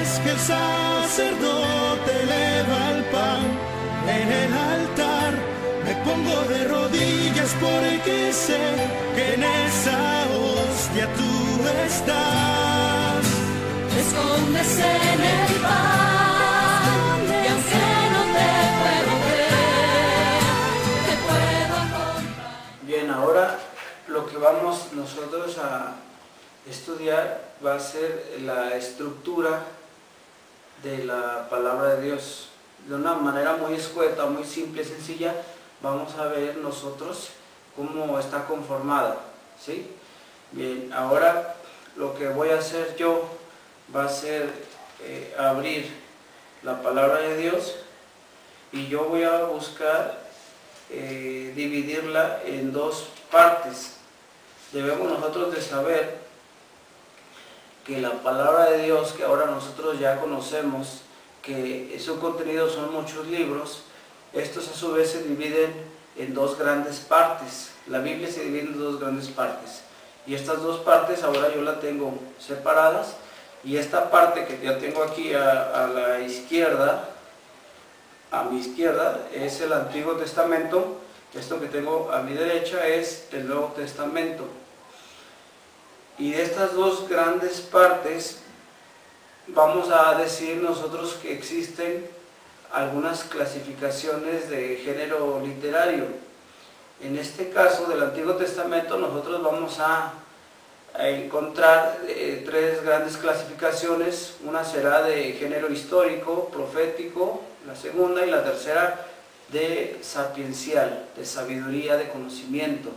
vez que el sacerdote eleva el pan en el altar, me pongo de rodillas porque sé que en esa hostia tú estás. Te escondes en el pan y aunque no te puedo ver, te puedo encontrar. Bien, ahora lo que vamos nosotros a estudiar va a ser la estructura de la palabra de Dios. De una manera muy escueta, muy simple, sencilla, vamos a ver nosotros cómo está conformada, ¿sí? Bien, ahora lo que voy a hacer yo va a ser abrir la palabra de Dios y yo voy a buscar dividirla en dos partes. Debemos nosotros de saber que la palabra de Dios, que ahora nosotros ya conocemos, que su contenido son muchos libros, estos a su vez se dividen en dos grandes partes. La Biblia se divide en dos grandes partes. Y estas dos partes ahora yo las tengo separadas. Y esta parte que ya tengo aquí a la izquierda, a mi izquierda, es el Antiguo Testamento. Esto que tengo a mi derecha es el Nuevo Testamento. Y de estas dos grandes partes vamos a decir nosotros que existen algunas clasificaciones de género literario. En este caso del Antiguo Testamento nosotros vamos a encontrar tres grandes clasificaciones. Una será de género histórico, profético, la segunda, y la tercera de sapiencial, de sabiduría, de conocimiento.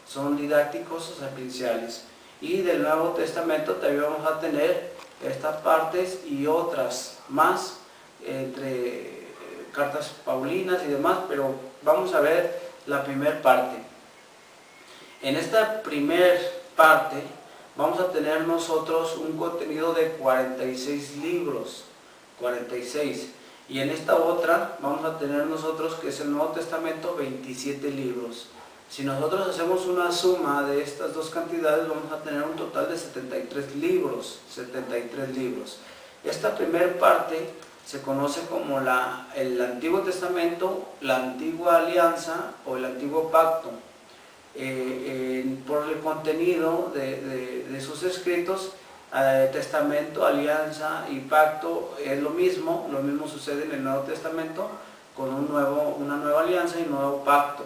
Son didácticos o sapienciales. Y del Nuevo Testamento también vamos a tener estas partes y otras más, entre cartas paulinas y demás, pero vamos a ver la primera parte. En esta primera parte vamos a tener nosotros un contenido de 46 libros, 46, y en esta otra vamos a tener nosotros, que es el Nuevo Testamento, 27 libros. Si nosotros hacemos una suma de estas dos cantidades, vamos a tener un total de 73 libros, 73 libros. Esta primera parte se conoce como el Antiguo Testamento, la Antigua Alianza o el Antiguo Pacto. Por el contenido de sus escritos, testamento, alianza y pacto es lo mismo sucede en el Nuevo Testamento con una nueva alianza y un nuevo pacto.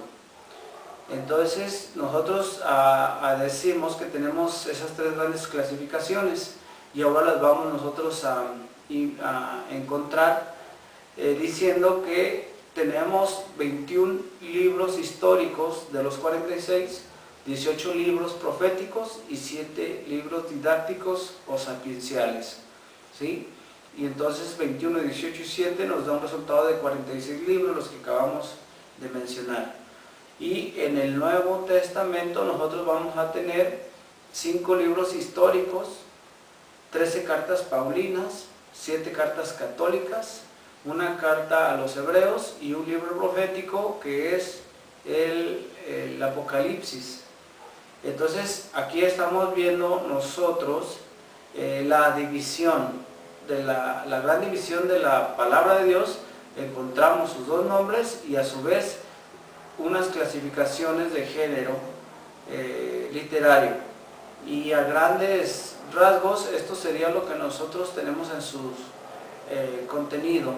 Entonces nosotros decimos que tenemos esas tres grandes clasificaciones y ahora las vamos nosotros a encontrar diciendo que tenemos 21 libros históricos de los 46, 18 libros proféticos y 7 libros didácticos o sapienciales, ¿sí? Y entonces 21, 18 y 7 nos da un resultado de 46 libros, los que acabamos de mencionar. Y en el Nuevo Testamento nosotros vamos a tener 5 libros históricos, 13 cartas paulinas, 7 cartas católicas, una carta a los hebreos y un libro profético que es el Apocalipsis. Entonces aquí estamos viendo nosotros la división, la gran división de la palabra de Dios. Encontramos sus dos nombres y a su vez unas clasificaciones de género literario. Y a grandes rasgos esto sería lo que nosotros tenemos en su contenido.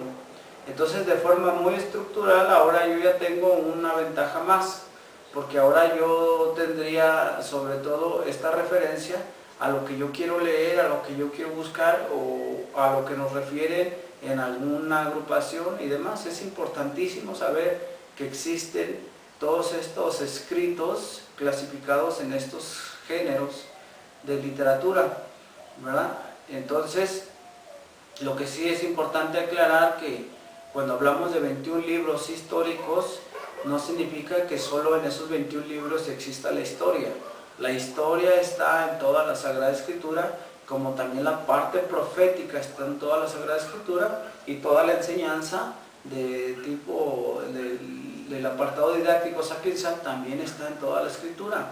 Entonces, de forma muy estructural, ahora yo ya tengo una ventaja más, porque ahora yo tendría sobre todo esta referencia a lo que yo quiero leer, a lo que yo quiero buscar o a lo que nos refiere en alguna agrupación y demás. Es importantísimo saber que existen todos estos escritos clasificados en estos géneros de literatura, ¿verdad? Entonces, lo que sí es importante aclarar que cuando hablamos de 21 libros históricos, no significa que solo en esos 21 libros exista la historia. La historia está en toda la Sagrada Escritura, como también la parte profética está en toda la Sagrada Escritura, y toda la enseñanza de tipo del apartado didáctico sapiencial también está en toda la Escritura.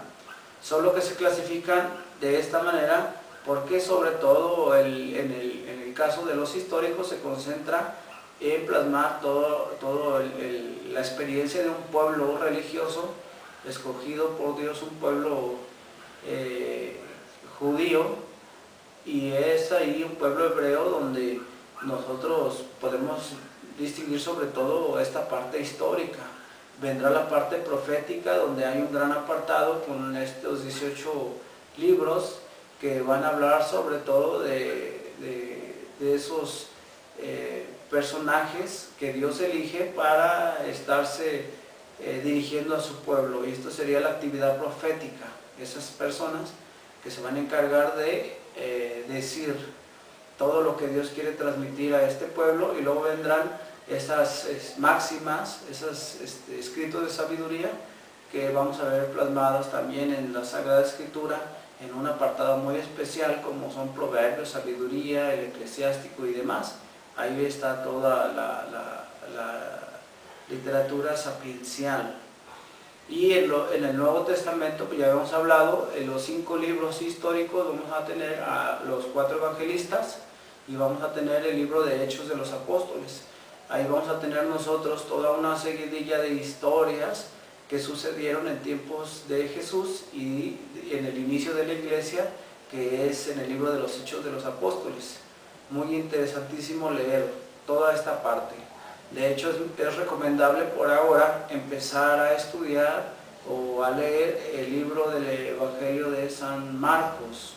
Solo que se clasifican de esta manera porque sobre todo en el caso de los históricos se concentra en plasmar toda la experiencia de un pueblo religioso escogido por Dios, un pueblo judío, y es ahí un pueblo hebreo donde nosotros podemos distinguir sobre todo esta parte histórica. Vendrá la parte profética, donde hay un gran apartado con estos 18 libros que van a hablar sobre todo de esos personajes que Dios elige para estarse dirigiendo a su pueblo. Y esto sería la actividad profética, esas personas que se van a encargar de decir todo lo que Dios quiere transmitir a este pueblo, y luego vendrán esas máximas, esos escritos de sabiduría que vamos a ver plasmados también en la Sagrada Escritura en un apartado muy especial, como son Proverbios, Sabiduría, el Eclesiástico y demás. Ahí está toda la literatura sapiencial. Y en el Nuevo Testamento, pues ya habíamos hablado, en los 5 libros históricos vamos a tener a los 4 evangelistas y vamos a tener el libro de Hechos de los Apóstoles. Ahí vamos a tener nosotros toda una seguidilla de historias que sucedieron en tiempos de Jesús y en el inicio de la iglesia, que es en el libro de los Hechos de los Apóstoles. Muy interesantísimo leer toda esta parte. De hecho, es recomendable por ahora empezar a estudiar o a leer el libro del Evangelio de San Marcos.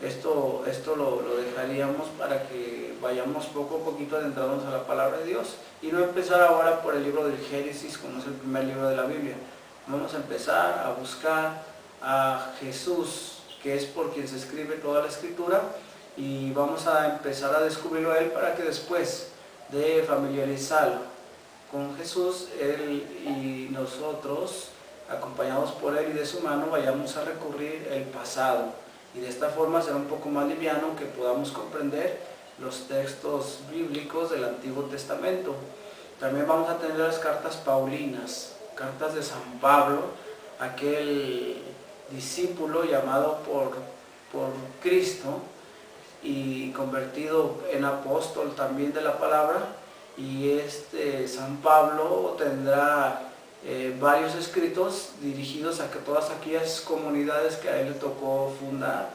Esto lo dejaríamos para que vayamos poco a poquito adentrándonos a la palabra de Dios, y no empezar ahora por el libro del Génesis, como es el primer libro de la Biblia. Vamos a empezar a buscar a Jesús, que es por quien se escribe toda la Escritura, y vamos a empezar a descubrirlo a Él para que después de familiarizarlo con Jesús, Él y nosotros, acompañados por Él y de su mano, vayamos a recurrir el pasado. Y de esta forma será un poco más liviano que podamos comprender los textos bíblicos del Antiguo Testamento. También vamos a tener las cartas paulinas, cartas de San Pablo, aquel discípulo llamado por Cristo y convertido en apóstol también de la palabra. Y San Pablo tendrá varios escritos dirigidos a todas aquellas comunidades que a él le tocó fundar.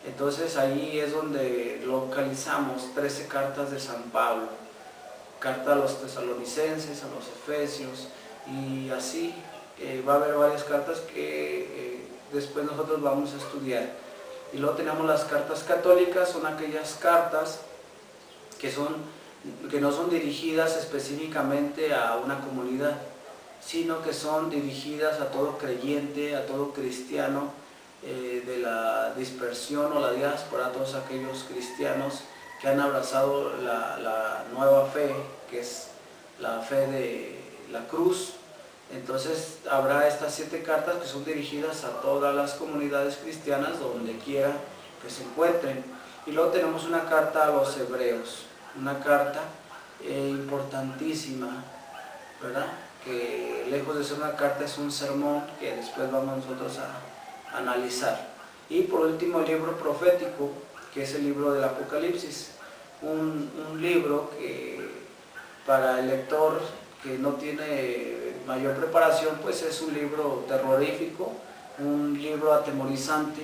Entonces ahí es donde localizamos 13 cartas de San Pablo, carta a los tesalonicenses, a los efesios, y así va a haber varias cartas que después nosotros vamos a estudiar. Y luego tenemos las cartas católicas, son aquellas cartas que no son dirigidas específicamente a una comunidad, sino que son dirigidas a todo creyente, a todo cristiano de la dispersión o la diáspora, a todos aquellos cristianos que han abrazado la nueva fe, que es la fe de la cruz. Entonces habrá estas 7 cartas que son dirigidas a todas las comunidades cristianas donde quiera que se encuentren. Y luego tenemos una carta a los hebreos, una carta importantísima, ¿verdad? Que lejos de ser una carta es un sermón que después vamos nosotros a analizar. Y por último el libro profético, que es el libro del Apocalipsis, un libro que para el lector que no tiene mayor preparación, pues es un libro terrorífico, un libro atemorizante,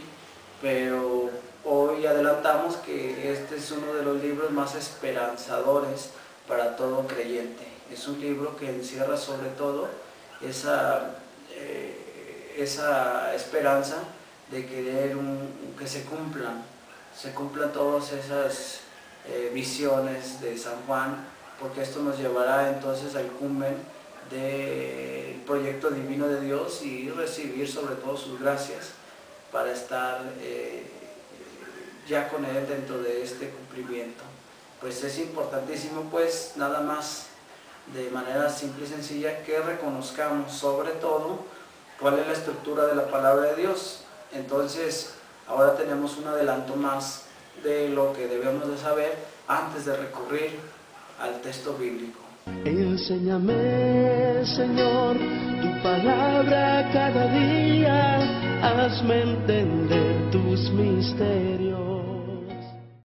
pero hoy adelantamos que este es uno de los libros más esperanzadores para todo creyente. Es un libro que encierra sobre todo esa esperanza de querer que se cumplan todas esas visiones de San Juan, porque esto nos llevará entonces al culmen del proyecto divino de Dios y recibir sobre todo sus gracias para estar ya con Él dentro de este cumplimiento. Pues es importantísimo, pues nada más de manera simple y sencilla, que reconozcamos sobre todo cuál es la estructura de la palabra de Dios. Entonces ahora tenemos un adelanto más de lo que debemos de saber antes de recurrir al texto bíblico. Enséñame, Señor, tu palabra cada día, hazme entender tus misterios.